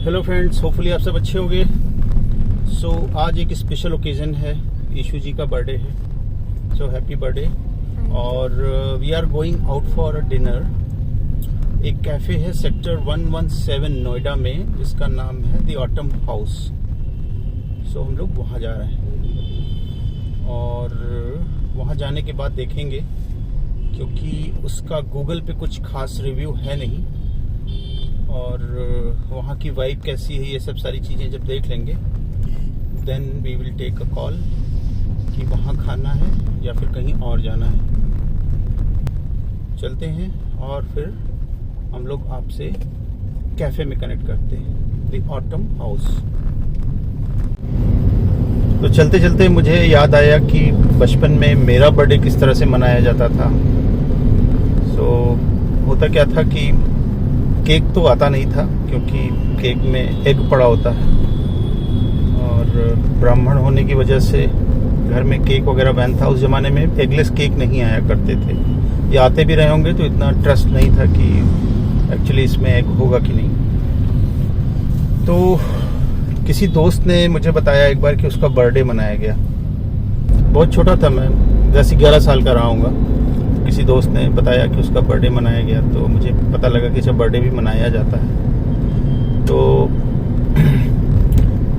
Hello friends, hopefully आप सब अच्छे होंगे। सो आज एक स्पेशल ओकेज़न है, यीशु जी का बर्थडे है। So happy birthday. और we are going out for a dinner. एक कैफ़े है सेक्टर 117 नोएडा में, जिसका नाम है द ऑटम हाउस। सो हम लोग वहाँ जा रहे हैं और वहाँ जाने के बाद देखेंगे, क्योंकि उसका गूगल पे कुछ खास रिव्यू है नहीं, और वहाँ की वाइब कैसी है, ये सब सारी चीज़ें जब देख लेंगे then we will take a call कि वहाँ खाना है या फिर कहीं और जाना है। चलते हैं और फिर हम लोग आपसे कैफ़े में कनेक्ट करते हैं, द ऑटम हाउस। तो चलते चलते मुझे याद आया कि बचपन में मेरा बर्थडे किस तरह से मनाया जाता था। सो होता क्या था कि केक तो आता नहीं था, क्योंकि केक में एग पड़ा होता है, और ब्राह्मण होने की वजह से घर में केक वगैरह बैन था। उस ज़माने में एगलेस केक नहीं आया करते थे, ये आते भी रहे होंगे तो इतना ट्रस्ट नहीं था कि एक्चुअली इसमें एग होगा कि नहीं। तो किसी दोस्त ने मुझे बताया एक बार कि उसका बर्थडे मनाया गया। बहुत छोटा था मैं, 10-11 साल का रहा हूँगा। किसी दोस्त ने बताया कि उसका बर्थडे मनाया गया, तो मुझे पता लगा कि जब बर्थडे भी मनाया जाता है। तो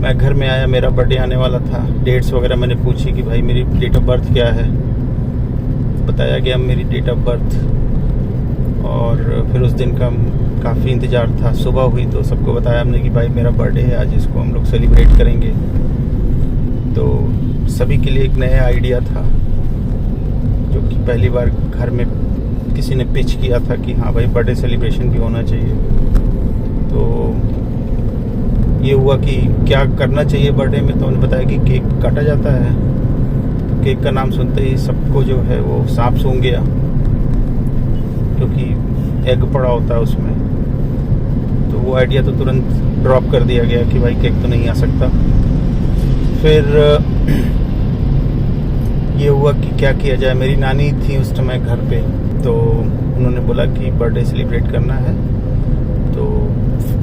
मैं घर में आया, मेरा बर्थडे आने वाला था। डेट्स वगैरह मैंने पूछी कि भाई मेरी डेट ऑफ बर्थ क्या है, बताया गया मेरी डेट ऑफ बर्थ। और फिर उस दिन का काफ़ी इंतज़ार था। सुबह हुई तो सबको बताया हमने कि भाई मेरा बर्थडे है आज, इसको हम लोग सेलिब्रेट करेंगे। तो सभी के लिए एक नया आइडिया था, जो कि पहली बार घर में किसी ने पिच किया था कि हाँ भाई बर्थडे सेलिब्रेशन भी होना चाहिए। तो ये हुआ कि क्या करना चाहिए बर्थडे में, तो उन्होंने बताया कि केक काटा जाता है। तो केक का नाम सुनते ही सबको जो है वो सांप सूंघ गया, क्योंकि एग पड़ा होता है उसमें। तो वो आइडिया तो तुरंत ड्रॉप कर दिया गया कि भाई केक तो नहीं आ सकता। फिर ये हुआ कि क्या किया जाए। मेरी नानी थी उस समय घर पे, तो उन्होंने बोला कि बर्थडे सेलिब्रेट करना है। तो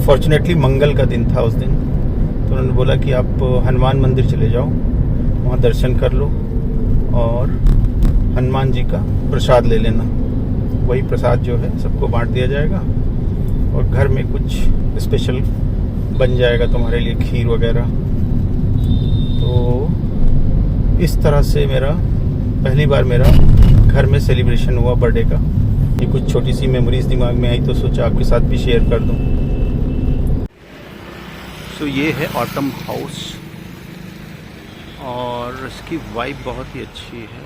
फॉर्चुनेटली मंगल का दिन था उस दिन, तो उन्होंने बोला कि आप हनुमान मंदिर चले जाओ, वहाँ दर्शन कर लो और हनुमान जी का प्रसाद ले लेना। वही प्रसाद जो है सबको बांट दिया जाएगा, और घर में कुछ स्पेशल बन जाएगा तुम्हारे लिए, खीर वगैरह। तो इस तरह से पहली बार मेरा घर में सेलिब्रेशन हुआ बर्थडे का। ये कुछ छोटी सी मेमोरीज दिमाग में आई, तो सोचा आपके साथ भी शेयर कर दूं। तो ये है ऑटम हाउस, और इसकी वाइब बहुत ही अच्छी है।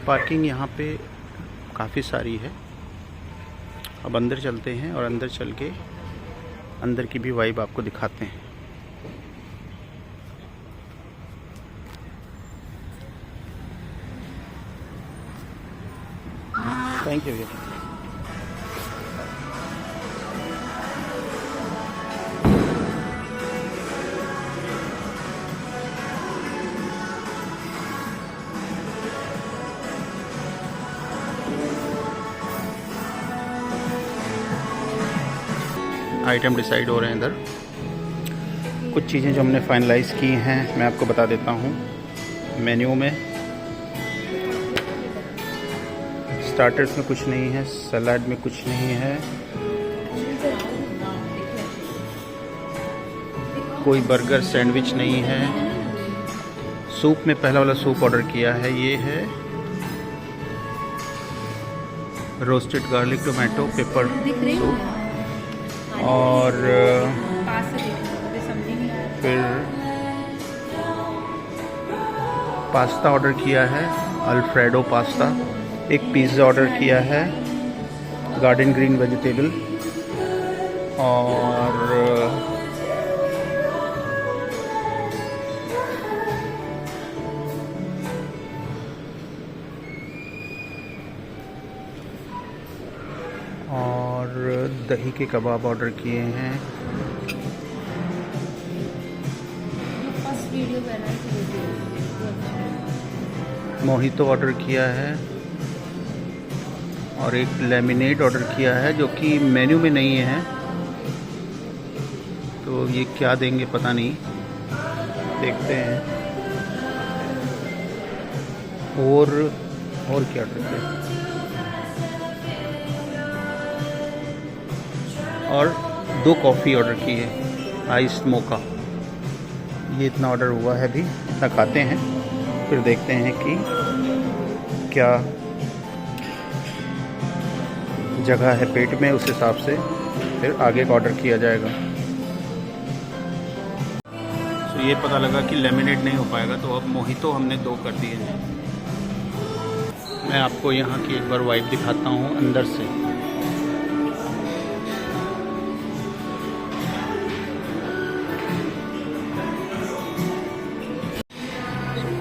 पार्किंग यहाँ पे काफ़ी सारी है। अब अंदर चलते हैं और अंदर चल के अंदर की भी वाइब आपको दिखाते हैं। Thank you. आइटम डिसाइड हो रहे हैं इधर। कुछ चीज़ें जो हमने फाइनलाइज की हैं मैं आपको बता देता हूँ। मेन्यू में स्टार्टर्स में कुछ नहीं है, सलाद में कुछ नहीं है, कोई बर्गर सैंडविच नहीं है। सूप में पहला वाला सूप ऑर्डर किया है, ये है roasted garlic tomato paper soup. और फिर पास्ता ऑर्डर किया है, अल्फ्रेडो पास्ता। एक पिज़्ज़ा ऑर्डर किया है, गार्डन ग्रीन वेजिटेबल। और दही के कबाब ऑर्डर किए हैं। मोहितो ऑर्डर किया है और एक लेमिनेड ऑर्डर किया है जो कि मेन्यू में नहीं है, तो ये क्या देंगे पता नहीं, देखते हैं। और क्या करते हैं। और 2 कॉफ़ी ऑर्डर की है, आइस मोका। ये इतना ऑर्डर हुआ है, अभी इतना खाते हैं, फिर देखते हैं कि क्या जगह है पेट में, उस हिसाब से फिर आगे का ऑर्डर किया जाएगा। तो ये पता लगा कि लेमिनेट नहीं हो पाएगा, तो अब मोहितो हमने 2 कर दिए हैं। मैं आपको यहाँ की एक बार वाइब दिखाता हूँ अंदर से।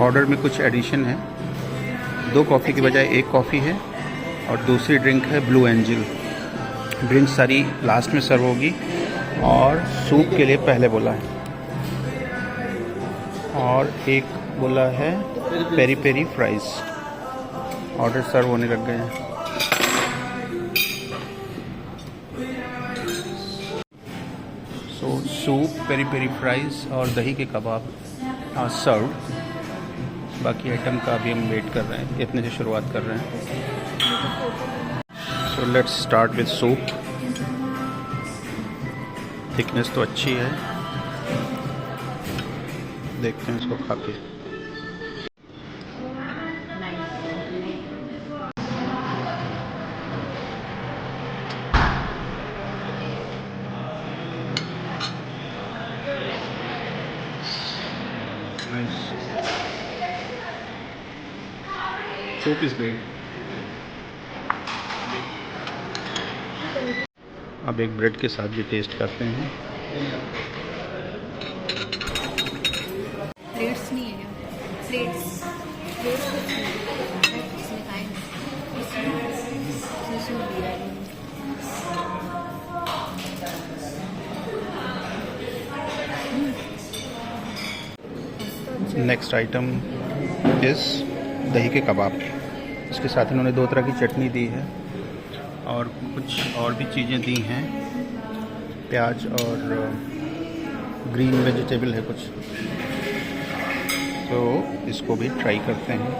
ऑर्डर में कुछ एडिशन है, 2 कॉफ़ी की बजाय 1 कॉफ़ी है, और दूसरी ड्रिंक है ब्लू एंजल। ड्रिंक सारी लास्ट में सर्व होगी, और सूप के लिए पहले बोला है, और एक बोला है पेरी पेरी फ्राइज़। ऑर्डर सर्व होने लग गए हैं। सो सूप, पेरी पेरी फ्राइज़ और दही के कबाब आर सर्व। बाकी आइटम का अभी हम वेट कर रहे हैं, इतने से शुरुआत कर रहे हैं। So let's start with soup. Thickness तो अच्छी है, देखते हैं इसको खा के। Soup is great. अब एक ब्रेड के साथ भी टेस्ट करते हैं। प्लेट्स नहीं है, प्लेट्स नेक्स्ट आइटम इस दही के कबाब। इसके साथ इन्होंने 2 तरह की चटनी दी है, और कुछ और भी चीज़ें दी हैं, प्याज और ग्रीन वेजिटेबल है कुछ। तो इसको भी ट्राई करते हैं।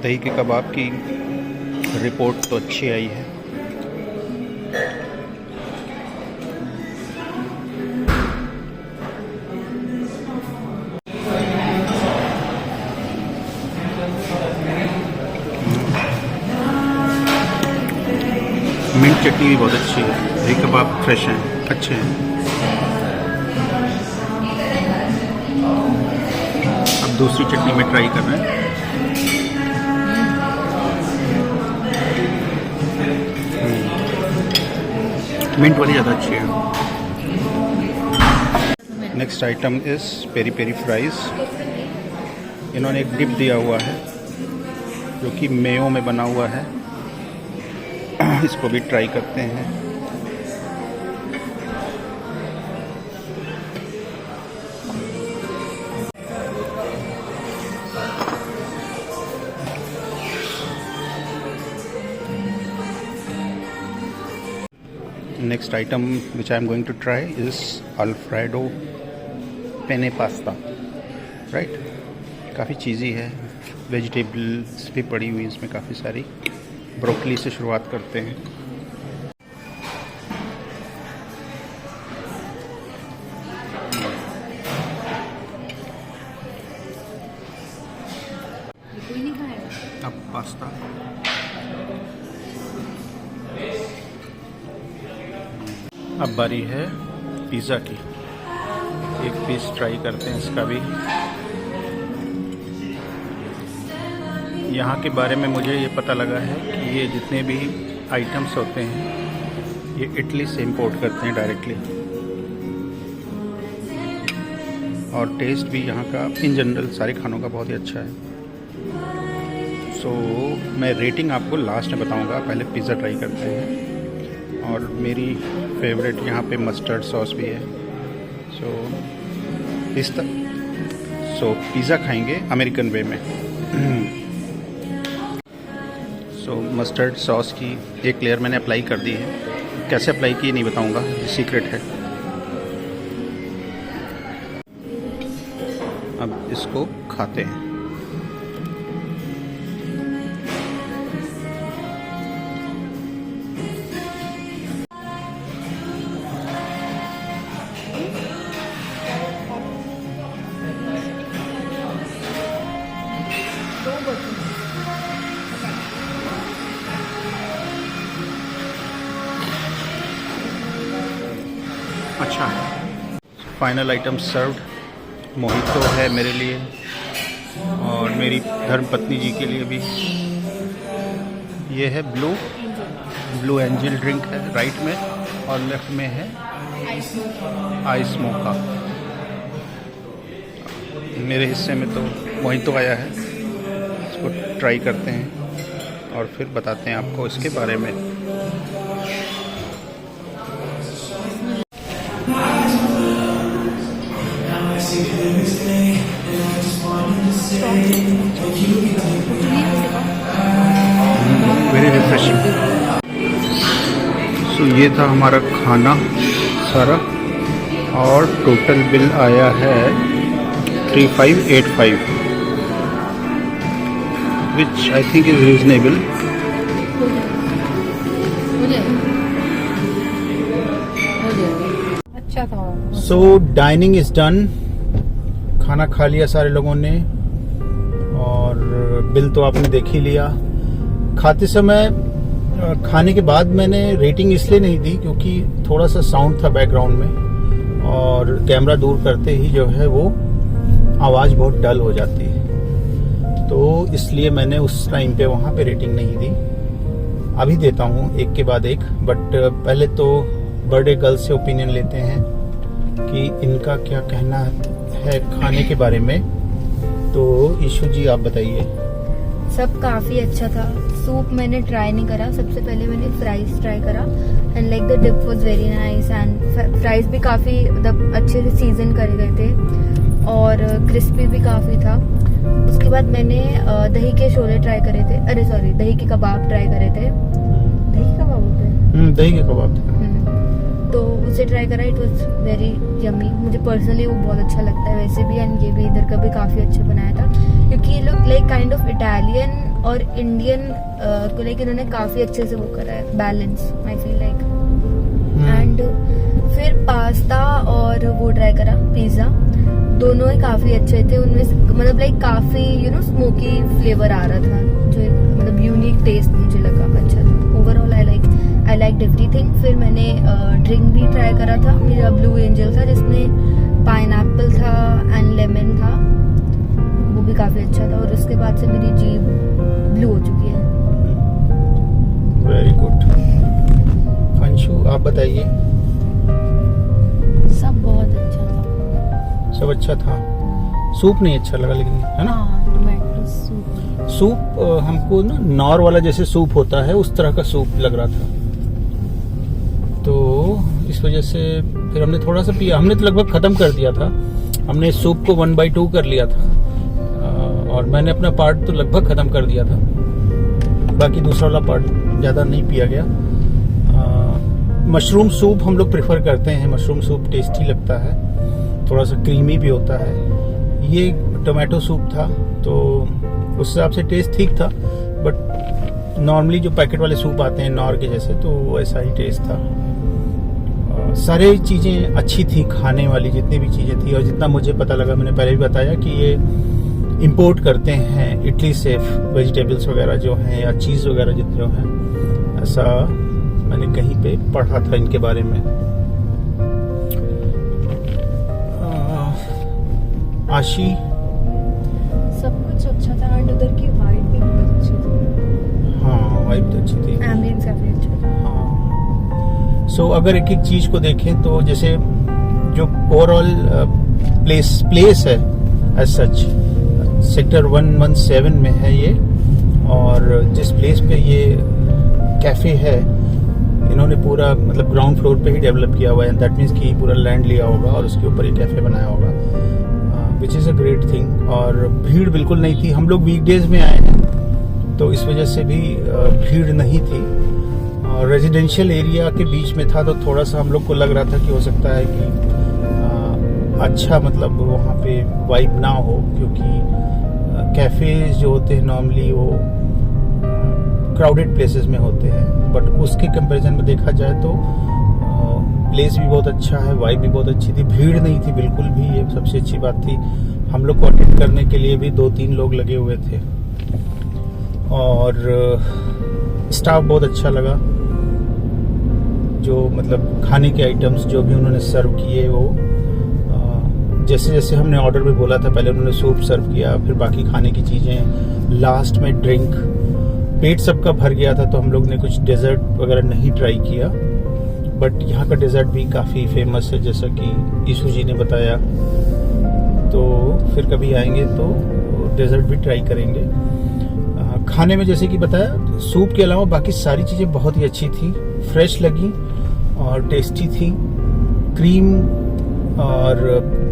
दही के कबाब की रिपोर्ट तो अच्छी आई है। मिंट चटनी भी बहुत अच्छी है, दही कबाब फ्रेश हैं, अच्छे हैं। अब दूसरी चटनी में ट्राई कर रहे हैं। मिंट वाली ज़्यादा अच्छी है। नेक्स्ट आइटम इस पेरी पेरी फ्राइज़। इन्होंने एक डिप दिया हुआ है जो कि मेयो में बना हुआ है, इसको भी ट्राई करते हैं। Next item which I am going to try is Alfredo penne pasta, right? काफ़ी चीज़ी है, वेजिटेबल्स भी पड़ी हुई इसमें काफ़ी सारी। ब्रोकली से शुरुआत करते हैं। कोई नहीं खाएगा। अब पास्ता, अब बारी है पिज़्ज़ा की। एक पीस ट्राई करते हैं इसका भी। यहाँ के बारे में मुझे ये पता लगा है कि ये जितने भी आइटम्स होते हैं ये इटली से इंपोर्ट करते हैं डायरेक्टली, और टेस्ट भी यहाँ का इन जनरल सारे खानों का बहुत ही अच्छा है। सो मैं रेटिंग आपको लास्ट में बताऊँगा, पहले पिज़्ज़ा ट्राई करते हैं। और मेरी फेवरेट यहाँ पे मस्टर्ड सॉस भी है। सो पिज़्ज़ा खाएंगे अमेरिकन वे में। सो मस्टर्ड सॉस की एक लेयर मैंने अप्लाई कर दी है। कैसे अप्लाई की नहीं बताऊंगा, ये सीक्रेट है। अब इसको खाते हैं। अच्छा, फाइनल आइटम सर्व्ड। मोहितो है मेरे लिए और मेरी धर्मपत्नी जी के लिए भी। ये है ब्लू एंजल ड्रिंक है राइट में, और लेफ्ट में है आइस मोका। मेरे हिस्से में तो मोहितो आया है, इसको ट्राई करते हैं और फिर बताते हैं आपको इसके बारे में। Very refreshing. सो ये था हमारा खाना सारा, और टोटल बिल आया है 3585, विच आई थिंक इज रीजनेबल। अच्छा था। सो डाइनिंग इज डन। खाना खा लिया सारे लोगों ने और बिल तो आपने देख ही लिया। खाते समय खाने के बाद मैंने रेटिंग इसलिए नहीं दी क्योंकि थोड़ा सा साउंड था बैकग्राउंड में, और कैमरा दूर करते ही जो है वो आवाज़ बहुत डल हो जाती है, तो इसलिए मैंने उस टाइम पे वहाँ पे रेटिंग नहीं दी। अभी देता हूँ एक के बाद एक, बट पहले तो बर्थडे गर्ल से ओपिनियन लेते हैं कि इनका क्या कहना है खाने के बारे में। तो ईशु जी आप बताइए। सब काफी अच्छा था। सूप मैंने ट्राई नहीं करा, सबसे पहले मैंने फ्राइज ट्राई करा and like the dip was very nice, and fries भी काफी मतलब अच्छे से सीजन करे गए थे और क्रिस्पी भी काफी था। उसके बाद मैंने दही के शोले ट्राई करे थे, अरे सॉरी दही के कबाब ट्राई करे थे। दही के कबाब होते हैं? दही के कबाब थे। तो उसे ट्राई करा, इट वाज वेरी यम्मी। मुझे पर्सनली वो बहुत अच्छा लगता है वैसे भी, एंड ये भी इधर का भी काफी अच्छा बनाया था क्योंकि ये लोग लाइक काइंड ऑफ इटालियन और इंडियन को लाइक इन्होंने काफी अच्छे से वो करा है, balance I feel like. And फिर पास्ता और वो ट्राई करा पिज्जा, दोनों ही काफी अच्छे थे। उनमें मतलब लाइक काफी स्मोकी फ्लेवर आ रहा था, जो मतलब यूनिक टेस्ट मुझे लगा अच्छा था। Overall I like everything. फिर मैंने ड्रिंक भी ट्राई करा था, मेरा ब्लू एंजल था जिसमें पाइनएप्पल था एंड लेमन था, वो भी काफी अच्छा था। और उसके बाद से मेरी जीभ ब्लू हो चुकी है। Very good. अंशु आप बताइए। सब बहुत अच्छा था। सब अच्छा था। सूप नहीं अच्छा लगा लेकिन, है ना? हाँ, टोमेटो सूप। सूप हमको ना नॉर वाला जैसे सूप होता है उस तरह का सूप लग रहा था, तो इस वजह से फिर हमने थोड़ा सा पिया। हमने तो लगभग खत्म कर दिया था, हमने सूप को 1/2 कर लिया था और मैंने अपना पार्ट तो लगभग खत्म कर दिया था, बाकी दूसरा वाला पार्ट ज़्यादा नहीं पिया गया। मशरूम सूप हम लोग प्रेफर करते हैं, मशरूम सूप टेस्टी लगता है, थोड़ा सा क्रीमी भी होता है। ये टोमेटो सूप था तो उस हिसाब से टेस्ट ठीक था, बट नॉर्मली जो पैकेट वाले सूप आते हैं नॉर के जैसे, तो वैसा ही टेस्ट था। सारी चीज़ें अच्छी थी, खाने वाली जितनी भी चीज़ें थी। और जितना मुझे पता लगा, मैंने पहले भी बताया कि ये इंपोर्ट करते हैं इटली से वेजिटेबल्स वगैरह जो हैं या चीज़ वगैरह जो हैं, ऐसा मैंने कहीं पे पढ़ा था इनके बारे में। आशी सब कुछ अच्छा था एंड उधर की वाइब भी बहुत अच्छी थी। हाँ, वाइब तो अच्छी थी। एम्बियंस काफी अच्छा था। हाँ। सो अगर एक एक चीज़ को देखें तो जैसे जो ओवरऑल प्लेस है एज सच, सेक्टर 117 में है ये, और जिस प्लेस पे ये कैफ़े है इन्होंने पूरा मतलब ग्राउंड फ्लोर पे ही डेवलप किया हुआ है। दैट मीन्स कि पूरा लैंड लिया होगा और उसके ऊपर ये कैफ़े बनाया होगा, which is a great thing. और भीड़ बिल्कुल नहीं थी। हम लोग वीकडेज में आए हैं तो इस वजह से भी भीड़ नहीं थी। रेजिडेंशियल एरिया के बीच में था, तो थोड़ा सा हम लोग को लग रहा था कि हो सकता है कि अच्छा मतलब वहाँ पे वाइब ना हो, क्योंकि कैफ़ेज जो होते हैं नॉर्मली वो क्राउडेड प्लेसेस में होते हैं, बट उसके कंपैरिजन में देखा जाए तो प्लेस भी बहुत अच्छा है, वाइब भी बहुत अच्छी थी, भीड़ नहीं थी बिल्कुल भी, ये सबसे अच्छी बात थी। हम लोग को अटेंड करने के लिए भी 2-3 लोग लगे हुए थे, और स्टाफ बहुत अच्छा लगा। जो मतलब खाने के आइटम्स जो भी उन्होंने सर्व किए, वो जैसे जैसे हमने ऑर्डर में बोला था, पहले उन्होंने सूप सर्व किया, फिर बाकी खाने की चीज़ें, लास्ट में ड्रिंक। पेट सबका भर गया था, तो हम लोग ने कुछ डेजर्ट वगैरह नहीं ट्राई किया, बट यहाँ का डेजर्ट भी काफ़ी फेमस है, जैसा कि ईशू जी ने बताया। तो फिर कभी आएंगे तो डेजर्ट भी ट्राई करेंगे। खाने में जैसे कि बताया, सूप के अलावा बाकी सारी चीज़ें बहुत ही अच्छी थी, फ्रेश लगी और टेस्टी थी। क्रीम और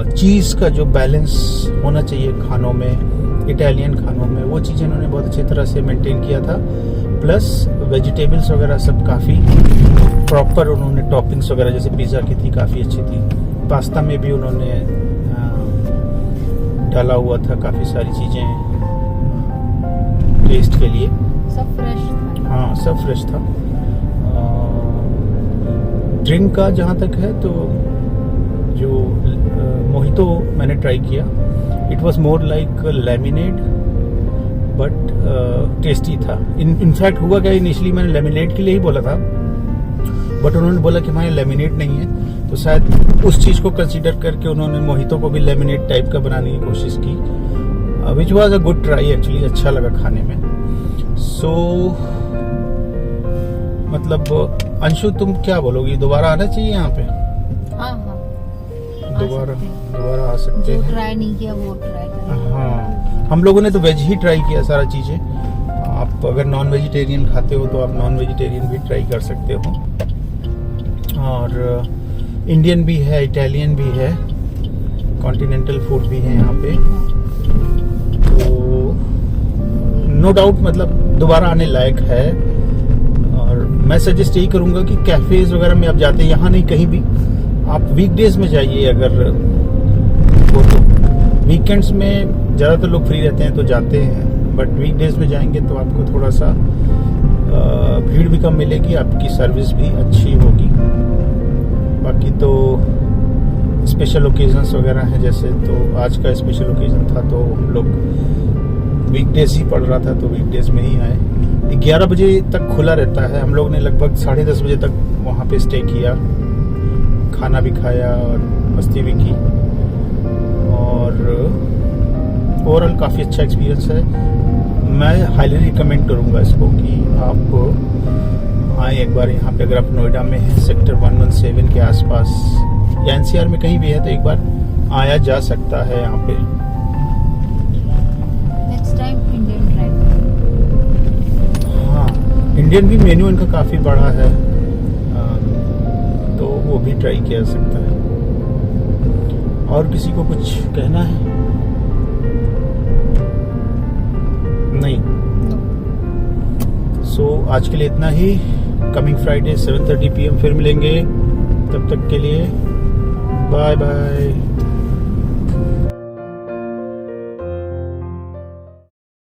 चीज़ का जो बैलेंस होना चाहिए खानों में, इटालियन खानों में, वो चीज़ें इन्होंने बहुत अच्छी तरह से मेंटेन किया था। प्लस वेजिटेबल्स वगैरह सब काफ़ी प्रॉपर, उन्होंने टॉपिंग्स वगैरह जैसे पिज़्ज़ा की थी काफ़ी अच्छी थी। पास्ता में भी उन्होंने डाला हुआ था काफ़ी सारी चीज़ें टेस्ट के लिए। सब फ्रेश था। हाँ, सब फ्रेश था। ड्रिंक का जहाँ तक है तो जो मोहितो मैंने ट्राई किया, it was more like lemonade, but tasty था। इनफैक्ट हुआ क्या, इनिशियली मैंने लेमिनेड के लिए ही बोला था, बट उन्होंने बोला कि हमारे लेमिनेट नहीं है, तो शायद उस चीज़ को कंसीडर करके उन्होंने मोहितो को भी लेमिनेट टाइप का बनाने की कोशिश की, which was a good try actually, अच्छा लगा खाने में। सो मतलब अंशु, तुम क्या बोलोगी, दोबारा आना चाहिए यहाँ पे? हाँ, दोबारा आ सकते जो हैं। ट्राई नहीं किया वो ट्राई करें। हाँ, हम लोगों ने तो वेज ही ट्राई किया सारा चीज़ें। आप अगर नॉन वेजिटेरियन खाते हो तो आप नॉन वेजिटेरियन भी ट्राई कर सकते हो, और इंडियन भी है, इटालियन भी है, कॉन्टिनेंटल फूड भी है यहाँ पे। तो नो डाउट मतलब दोबारा आने लायक है। और मैं सजेस्ट यही करूँगा कि कैफ़ेज़ वगैरह में आप जाते हैं, यहाँ नहीं कहीं भी, आप वीकडेज में जाइए। अगर वो तो वीकेंड्स में ज़्यादातर लोग फ्री रहते हैं तो जाते हैं, बट वीकडेज में जाएंगे तो आपको थोड़ा सा भीड़ भी कम मिलेगी, आपकी सर्विस भी अच्छी होगी। बाकी तो स्पेशल ओकेजन्स वगैरह हैं, जैसे तो आज का स्पेशल ओकेजन था, तो हम लोग वीकडेज ही पड़ रहा था, तो वीकडेज में ही आए। 11 बजे तक खुला रहता है। हम लोग ने लगभग 10:30 बजे तक वहाँ पे स्टे किया, खाना भी खाया और मस्ती भी की, और ओवरऑल काफ़ी अच्छा एक्सपीरियंस है। मैं हाईली रिकमेंड करूँगा इसको कि आप आए एक बार यहाँ पे। अगर आप नोएडा में हैं, सेक्टर 117 के आसपास या NCR में कहीं भी है, तो एक बार आया जा सकता है यहाँ पे। Next time Indian try. हाँ, इंडियन भी मेन्यू इनका काफ़ी बड़ा है, तो वो भी ट्राई किया जा सकता है। और किसी को कुछ कहना है? नहीं। सो आज के लिए इतना ही। कमिंग फ्राइडे 7:30 PM फिर मिलेंगे। तब तक के लिए बाय बाय।